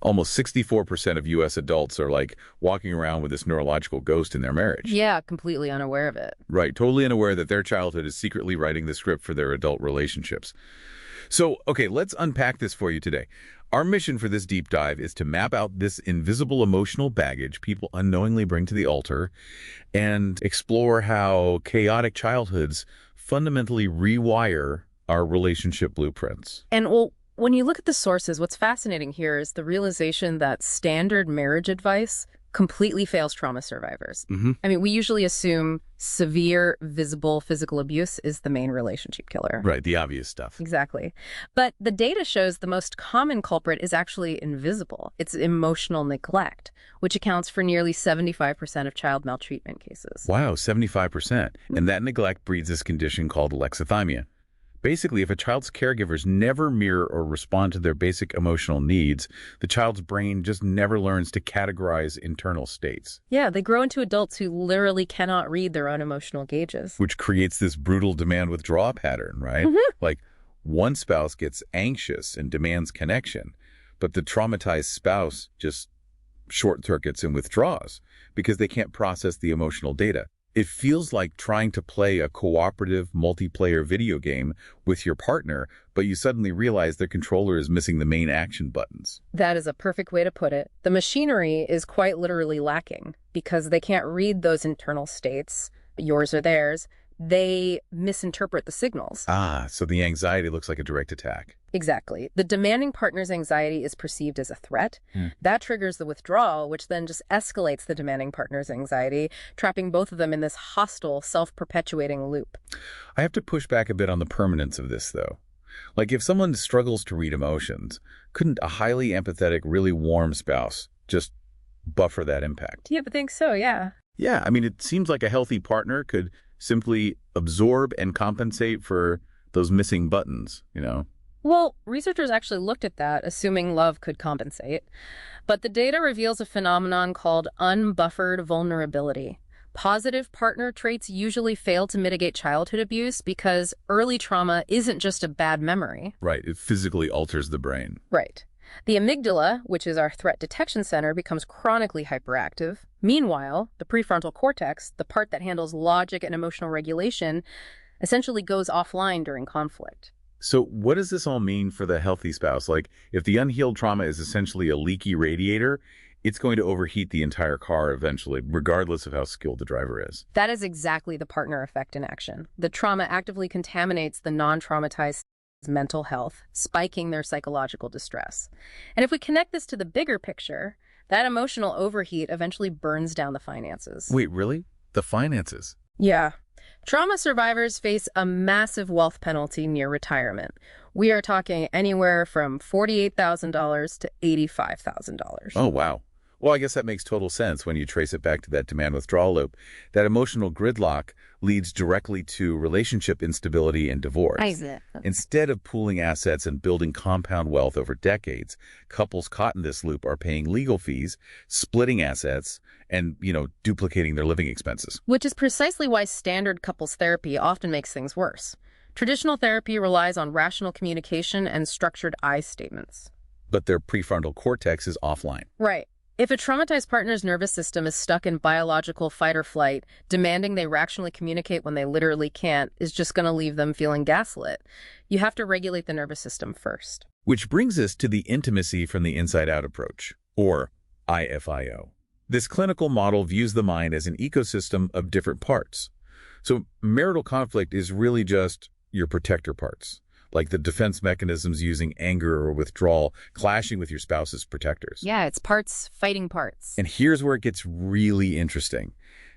Almost 64% of U.S. adults are like walking around with this neurological ghost in their marriage. Yeah, completely unaware of it. Right, totally unaware that their childhood is secretly writing the script for their adult relationships. So, okay, let's unpack this for you today. Our mission for this deep dive is to map out this invisible emotional baggage people unknowingly bring to the altar and explore how chaotic childhoods fundamentally rewire our relationship blueprints. And well, when you look at the sources, what's fascinating here is the realization that standard marriage advice completely fails trauma survivors. I mean, we usually assume severe, visible physical abuse is the main relationship killer. Right, the obvious stuff. Exactly. But the data shows the most common culprit is actually invisible. It's emotional neglect, which accounts for nearly 75% of child maltreatment cases. Wow, 75%. And that neglect breeds this condition called alexithymia. Basically, if a child's caregivers never mirror or respond to their basic emotional needs, the child's brain just never learns to categorize internal states. Yeah, they grow into adults who literally cannot read their own emotional gauges. Which creates this brutal demand-withdraw pattern, right? Like, one spouse gets anxious and demands connection, but the traumatized spouse just short circuits and withdraws because they can't process the emotional data. It feels like trying to play a cooperative multiplayer video game with your partner, but you suddenly realize their controller is missing the main action buttons. That is a perfect way to put it. The machinery is quite literally lacking because they can't read those internal states, yours or theirs. They misinterpret the signals. Ah, so the anxiety looks like a direct attack. Exactly. The demanding partner's anxiety is perceived as a threat. That triggers the withdrawal, which then just escalates the demanding partner's anxiety, trapping both of them in this hostile, self-perpetuating loop. I have to push back a bit on the permanence of this, though. Like, if someone struggles to read emotions, couldn't a highly empathetic, really warm spouse just buffer that impact? Yeah, but think so, yeah. Yeah, I mean, it seems like a healthy partner could simply absorb and compensate for those missing buttons, you know? Well, researchers actually looked at that, assuming love could compensate. But the data reveals a phenomenon called unbuffered vulnerability. Positive partner traits usually fail to mitigate childhood abuse because early trauma isn't just a bad memory. Right, it physically alters the brain. Right. The amygdala, which is our threat detection center, becomes chronically hyperactive. Meanwhile, the prefrontal cortex, the part that handles logic and emotional regulation, essentially goes offline during conflict. So what does this all mean for the healthy spouse? Like, if the unhealed trauma is essentially a leaky radiator, it's going to overheat the entire car eventually, regardless of how skilled the driver is. That is exactly the partner effect in action. The trauma actively contaminates the non-traumatized mental health, spiking their psychological distress. And if we connect this to the bigger picture, that emotional overheat eventually burns down the finances. Wait, really? The finances? Yeah. Trauma survivors face a massive wealth penalty near retirement. We are talking anywhere from $48,000 to $85,000. Oh, wow. Well, I guess that makes total sense when you trace it back to that demand withdrawal loop. That emotional gridlock leads directly to relationship instability and divorce. Instead of pooling assets and building compound wealth over decades, couples caught in this loop are paying legal fees, splitting assets, and, duplicating their living expenses. Which is precisely why standard couples therapy often makes things worse. Traditional therapy relies on rational communication and structured I statements. But their prefrontal cortex is offline. Right. If a traumatized partner's nervous system is stuck in biological fight or flight, demanding they rationally communicate when they literally can't is just going to leave them feeling gaslit. You have to regulate the nervous system first. Which brings us to the intimacy from the inside-out approach, or IFIO. This clinical model views the mind as an ecosystem of different parts. So marital conflict is really just your protector parts, like the defense mechanisms using anger or withdrawal, clashing with your spouse's protectors. Yeah, it's parts fighting parts. And here's where it gets really interesting.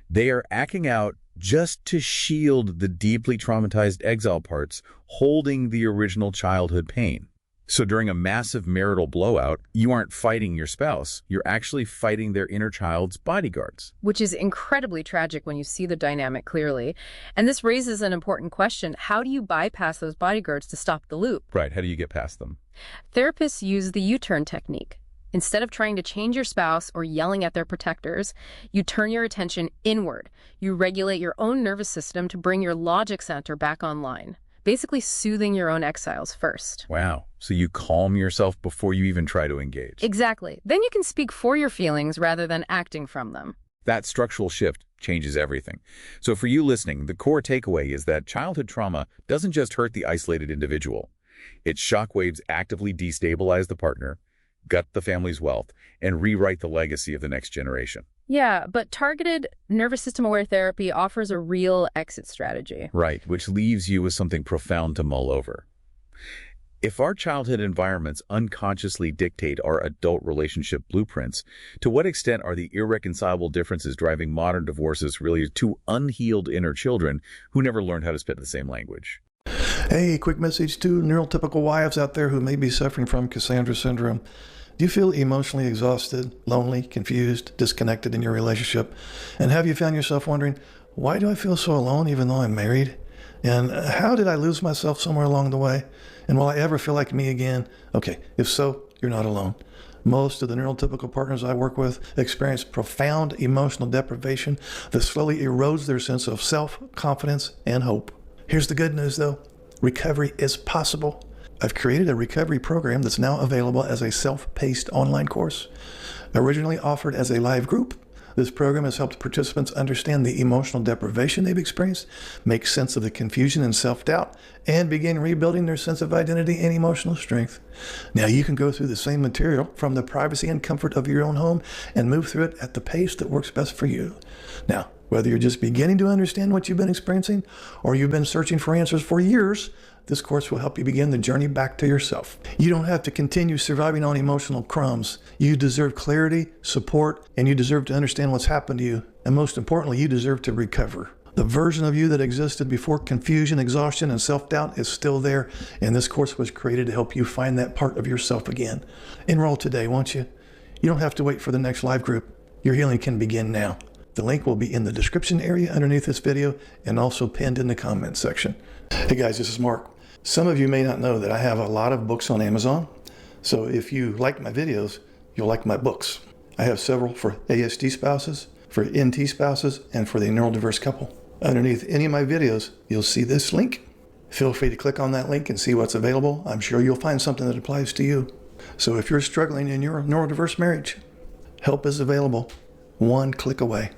They are acting out just to shield the deeply traumatized exile parts holding the original childhood pain. So during a massive marital blowout, you aren't fighting your spouse. You're actually fighting their inner child's bodyguards. Which is incredibly tragic when you see the dynamic clearly. And this raises an important question. How do you bypass those bodyguards to stop the loop? Right. How do you get past them? Therapists use the U-turn technique. Instead of trying to change your spouse or yelling at their protectors, you turn your attention inward. You regulate your own nervous system to bring your logic center back online. basically soothing your own exiles first. Wow. So you calm yourself before you even try to engage. Exactly. Then you can speak for your feelings rather than acting from them. That structural shift changes everything. So for you listening, the core takeaway is that childhood trauma doesn't just hurt the isolated individual. Its shockwaves actively destabilize the partner, gut the family's wealth, and rewrite the legacy of the next generation. Yeah, but targeted nervous system aware therapy offers a real exit strategy. Right, which leaves you with something profound to mull over. If our childhood environments unconsciously dictate our adult relationship blueprints, to what extent are the irreconcilable differences driving modern divorces really two unhealed inner children who never learned how to speak the same language? Hey, quick message to neurotypical wives out there who may be suffering from Cassandra syndrome. Do you feel emotionally exhausted, lonely, confused, disconnected in your relationship? And have you found yourself wondering, why do I feel so alone even though I'm married? And how did I lose myself somewhere along the way? And will I ever feel like me again? Okay, if so, you're not alone. Most of the neurotypical partners I work with experience profound emotional deprivation that slowly erodes their sense of self, confidence, and hope. Here's the good news though. Recovery is possible. I've created a recovery program that's now available as a self-paced online course. Originally offered as a live group, this program has helped participants understand the emotional deprivation they've experienced, make sense of the confusion and self-doubt, and begin rebuilding their sense of identity and emotional strength. Now you can go through the same material from the privacy and comfort of your own home and move through it at the pace that works best for you. Now, whether you're just beginning to understand what you've been experiencing or you've been searching for answers for years, this course will help you begin the journey back to yourself. You don't have to continue surviving on emotional crumbs. You deserve clarity, support, and you deserve to understand what's happened to you. And most importantly, you deserve to recover. The version of you that existed before confusion, exhaustion, and self-doubt is still there, and this course was created to help you find that part of yourself again. Enroll today, won't you? You don't have to wait for the next live group. Your healing can begin now. The link will be in the description area underneath this video and also pinned in the comments section. Hey guys, this is Mark. Some of you may not know that I have a lot of books on Amazon. So if you like my videos, you'll like my books. I have several for ASD spouses, for NT spouses, and for the neurodiverse couple. Underneath any of my videos, you'll see this link. Feel free to click on that link and see what's available. I'm sure you'll find something that applies to you. So if you're struggling in your neurodiverse marriage, help is available. One click away.